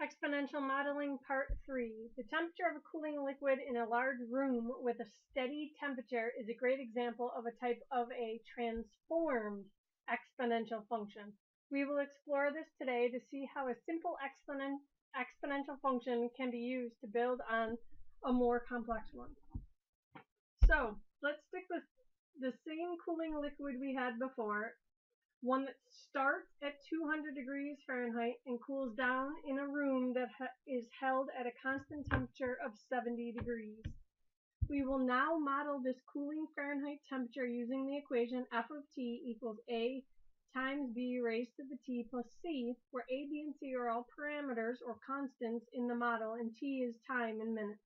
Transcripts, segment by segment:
Exponential modeling part 3. The temperature of a cooling liquid in a large room with a steady temperature is a great example of a type of a transformed exponential function. We will explore this today to see how a simple exponential function can be used to build on a more complex one. So let's stick with the same cooling liquid we had before, one that starts at 200 degrees Fahrenheit and cools down in a room that is held at a constant temperature of 70 degrees. We will now model this cooling Fahrenheit temperature using the equation f of t equals a times b raised to the t plus c, where a, b, and c are all parameters or constants in the model, and t is time in minutes.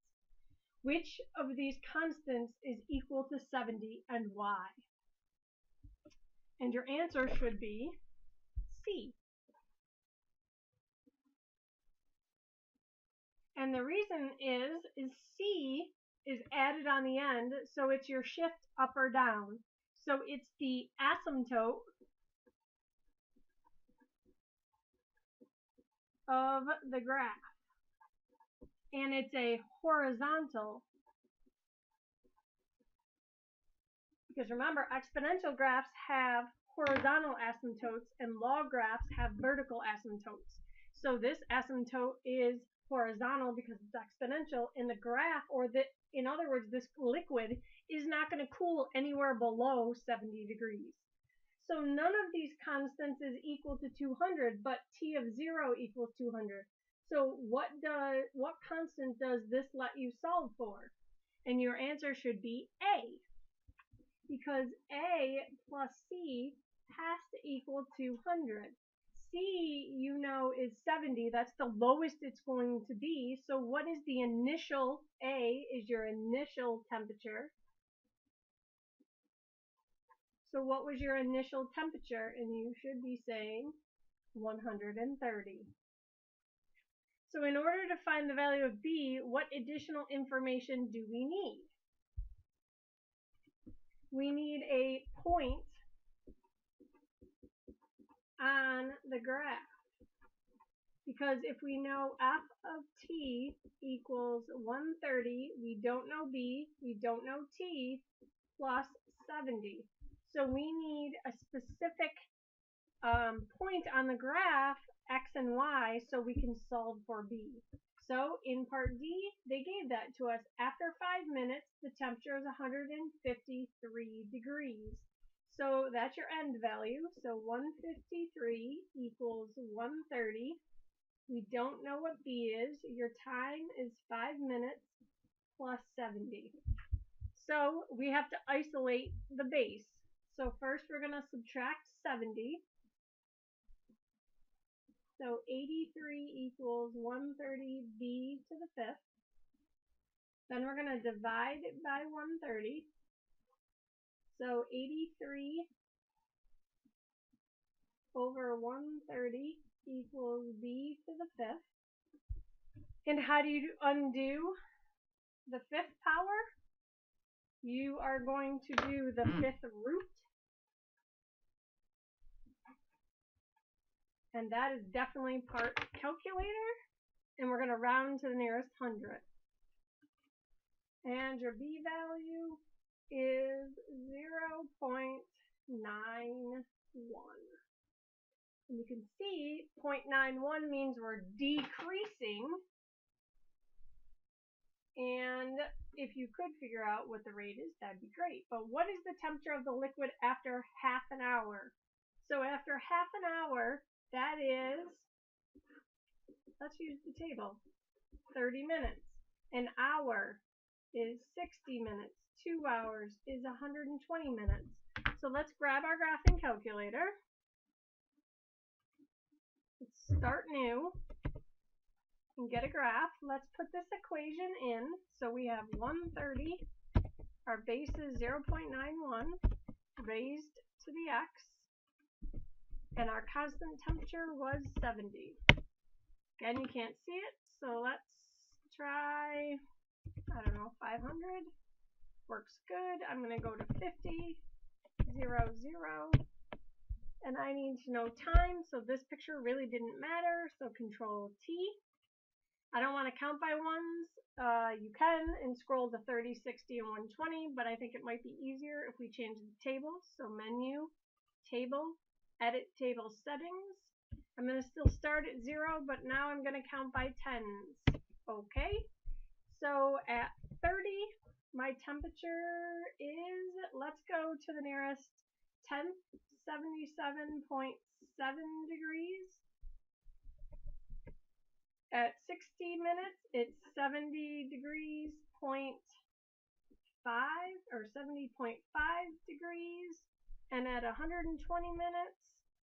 Which of these constants is equal to 70 and why? And your answer should be C. And the reason is C is added on the end, so it's your shift up or down. So it's the asymptote of the graph. And it's a horizontal. Because remember, exponential graphs have horizontal asymptotes and log graphs have vertical asymptotes. So this asymptote is horizontal because it's exponential, and the graph, in other words, this liquid is not going to cool anywhere below 70 degrees. So none of these constants is equal to 200, but t of 0 equals 200. So what constant does this let you solve for? And your answer should be A, because A plus C has to equal 200. C, you know, is 70. That's the lowest it's going to be. So what is the initial? A is your initial temperature. So what was your initial temperature? And you should be saying 130. So in order to find the value of B, what additional information do we need? We need a point on the graph. Because if we know f of t equals 130, we don't know b, we don't know t, plus 70. So we need a specific point on the graph, x and y, so we can solve for b. So in part D, they gave that to us. After 5 minutes, the temperature is 153 degrees. So that's your end value. So 153 equals 130. We don't know what B is. Your time is 5 minutes plus 70. So we have to isolate the base. So first we're going to subtract 70. So 83 equals 130b to the 5th. Then we're going to divide it by 130. So 83 over 130 equals b to the 5th. And how do you undo the 5th power? You are going to do the 5th root. And that is definitely part calculator. And we're going to round to the nearest hundredth. And your B value is 0.91. And you can see 0.91 means we're decreasing. And if you could figure out what the rate is, that'd be great. But what is the temperature of the liquid after half an hour? So after half an hour, that is, let's use the table, 30 minutes. An hour is 60 minutes. 2 hours is 120 minutes. So let's grab our graphing calculator. Let's start new and get a graph. Let's put this equation in. So we have 130. Our base is 0.91 raised to the x. And our constant temperature was 70. Again, you can't see it, so let's try, I don't know, 500. Works good. I'm going to go to 50, 0, 0. And I need to know time, so this picture really didn't matter, so Control T. I don't want to count by ones. You can and scroll to 30, 60, and 120, but I think it might be easier if we change the tables. So menu, table, edit table settings. I'm going to still start at 0, but now I'm going to count by tens. Okay. So at 30, my temperature is, let's go to the nearest 10th, 77.7 degrees. At 60 minutes, it's 70 degrees, 0.5 or 70.5 degrees. And at 120 minutes,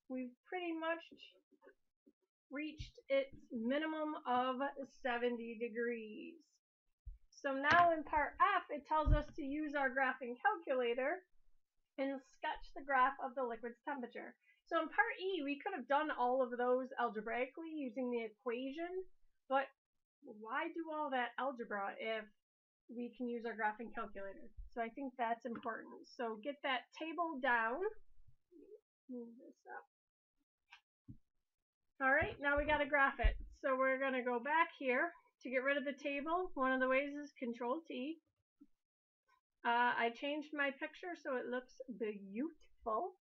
we've pretty much reached its minimum of 70 degrees. So now in part F, it tells us to use our graphing calculator and sketch the graph of the liquid's temperature. So in part E, we could have done all of those algebraically using the equation, but why do all that algebra if we can use our graphing calculator? So I think that's important. So get that table down. Move this up. All right, now we got to graph it. So we're going to go back here. To get rid of the table, one of the ways is Control T. I changed my picture so it looks beautiful.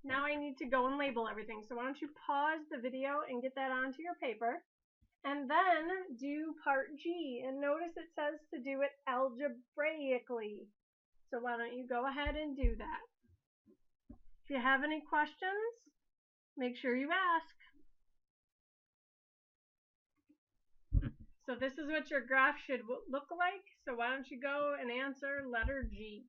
Now I need to go and label everything. So why don't you pause the video and get that onto your paper. And then do part G. And notice it says to do it algebraically. So why don't you go ahead and do that. If you have any questions, make sure you ask. So this is what your graph should look like. So why don't you go and answer letter G.